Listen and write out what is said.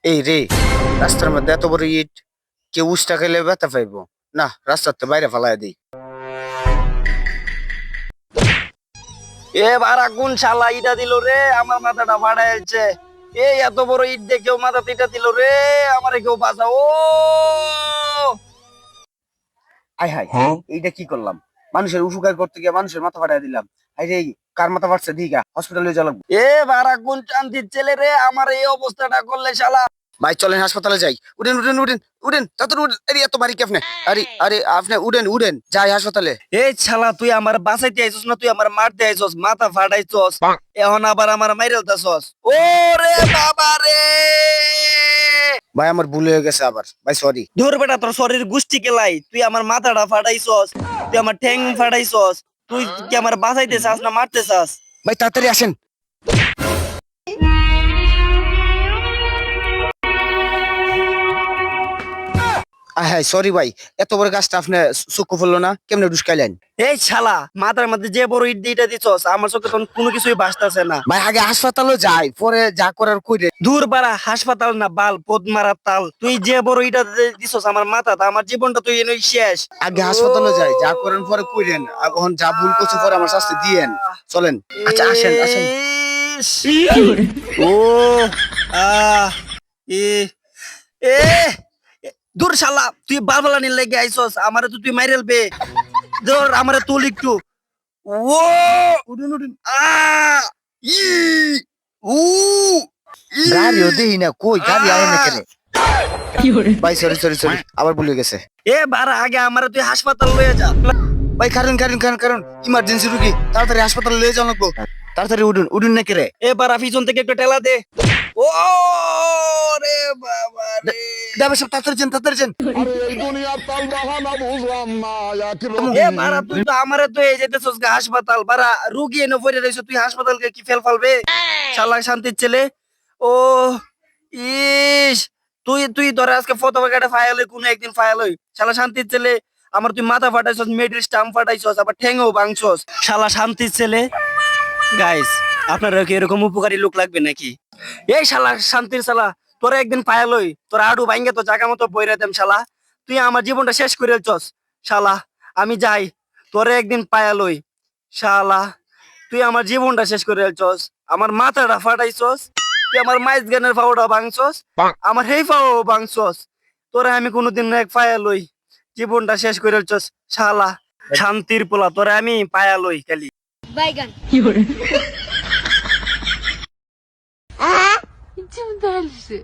এই রে, রাস্তার মধ্যে এত বড় ইট, কেউ উষ্টা খেলে ব্যথা পাইবো না, রাস্তার তো বাইরে ফালাই দিই। এবার কোন শালা ইটা দিল রে, আমার মাথাটা ফাটাইছে। এই এত বড় ইট দিয়ে কেউ মাথাতে ইটা দিল রে, আমারে কেউ বাঁচাও। আয় হায়, এইটা কি করলাম? মানুষের উপকার করতে গিয়ে মানুষের মাথা ফাটাই দিলাম। আই রে, কার মাথা ফাটছে দিঘা হসপিটালে যাওয়া লাগবে। এবার কোন শান্তির ছেলে রে, আমার এই অবস্থাটা করলে শালা। ভাই চলেন হাসপাতালে যাই। উঠেন উঠেন উঠেন উঠেন, তাড়াতাড়ি উঠেন। আরে এত বাড়ি কি আপনি? আরে আরে আপনি উঠেন উঠেন, যাই হাসপাতালে। এই শালা, তুই আমার বাঁচাইতে আইছস না, তুই আমার মারতে আইছস, মাথা ফাটাইছস, এখন আবার আমার মাইরালতাছস। ও রে বাবা রে! ভাই আমার ভুল হয়ে গেছে আবার, ভাই সরি। ধর বেটা, তোর শরীর গুষ্টি কেলাই, তুই আমার মাথাটা ফাটাইছস, তুই আমার ঠ্যাং ফাটাইছস, তুই কি আমার বাঁচাইতে চাস না মারতে চাস? ভাই তাড়াতাড়ি আসেন। হ্যাঁ সরি ভাই, এত বড় গাছটা আপনি চক্ষু ফেললো না, কেমনে ঢুসকাইলেন? এই শালা, মাথার মধ্যে যে বড় ইট দিটা দিছস, আমার চোখে তখন কোনো কিছুই বাঁচতেছে না। ভাই আগে হাসপাতালে যাই, পরে যা করার কইরে। দূর পাড়া, হাসপাতাল না বাল পদ মারার তাল, তুই যে বড় ইটা দিছস আমার মাথাতে, আমার জীবনটা তুই এনেই শেষ। আগে হাসপাতালে যাই, যা করেন পরে কইরেন। এখন যা ভুল করছে পরে আমার শাস্তি দিয়েন। চলেন। আচ্ছা আসেন আসেন। ইস! ও আহ এ এ দূর শালা, তুই বালবালানির লেগে আইছস, আমারে তো তুই মাইরেলবে। ধর আমারে তুল একটু। ও উঠুন উঠুন। আ ই উ ই গাড়িও দেই না, কই গাড়ি আয় না আহ! কেন? ভাই সরি সরি সরি, আবার ভুলে গেছে। এবার আগে আমারে তুই হাসপাতাল লয়ে যা। ভাই কারণ কারণ কারণ কারণ ইমার্জেন্সি রুগী, তাড়াতাড়ি হাসপাতালে লয়ে যাওয়া লাগবো। তাড়াতাড়ি উঠুন উঠুন না কেরে। এবার পিছন থেকে একটু টেলা দে। ও রে বাবা রে! দেবে সব, তাড়াতাড়ি যান তাড়াতাড়ি যান। আরে এই দুনিয়ার তাল বাহানা বুঝলাম না এ বাড়া, তুই তো আমারে তো এই যেতেছস গা হাসপাতাল, বাড়া রুগী এনে পড়ে রইছ, তুই হাসপাতালকে কি ফেল ফালবে? শালা শান্তির ছেলে। ও ইস, তুই তুই ধরে আজকে ফতোয়া কাটে ফায়াল হই, কোনো একদিন ফায়াল হই। শালা শান্তির ছেলে, আমার তুই মাথা ফাটাইছস, মেডির স্টাম্প ফাটাইছস, আবার ঠ্যাংও ভাঙছস। শালা শান্তির ছেলে। গাইস, আপনারা কি এরকম উপকারী লোক লাগবে নাকি? এই শালা শান্তির শালা, তোরা একদিন ফায়াল হই, তোরা আডু ভাঙ্গে তো জায়গা মতো বইরে দেম শালা। তুই আমার জীবনটা শেষ করে চস শালা। আমি যাই, তোরে একদিন পায়াল হই শালা। তুই আমার জীবনটা শেষ করে চস, আমার মাথাটা ফাটাইছস, তুই আমার মাইজ গানের ফাওটা ভাঙছস, আমার হেই ফাও ভাঙছস। তোরে আমি কোনোদিন এক পায়াল হই, জীবনটা শেষ করে চস শালা। শান্তির পোলা, তোরে আমি পায়াল হই খালি। বাইগান কি বলে? Чем дальше?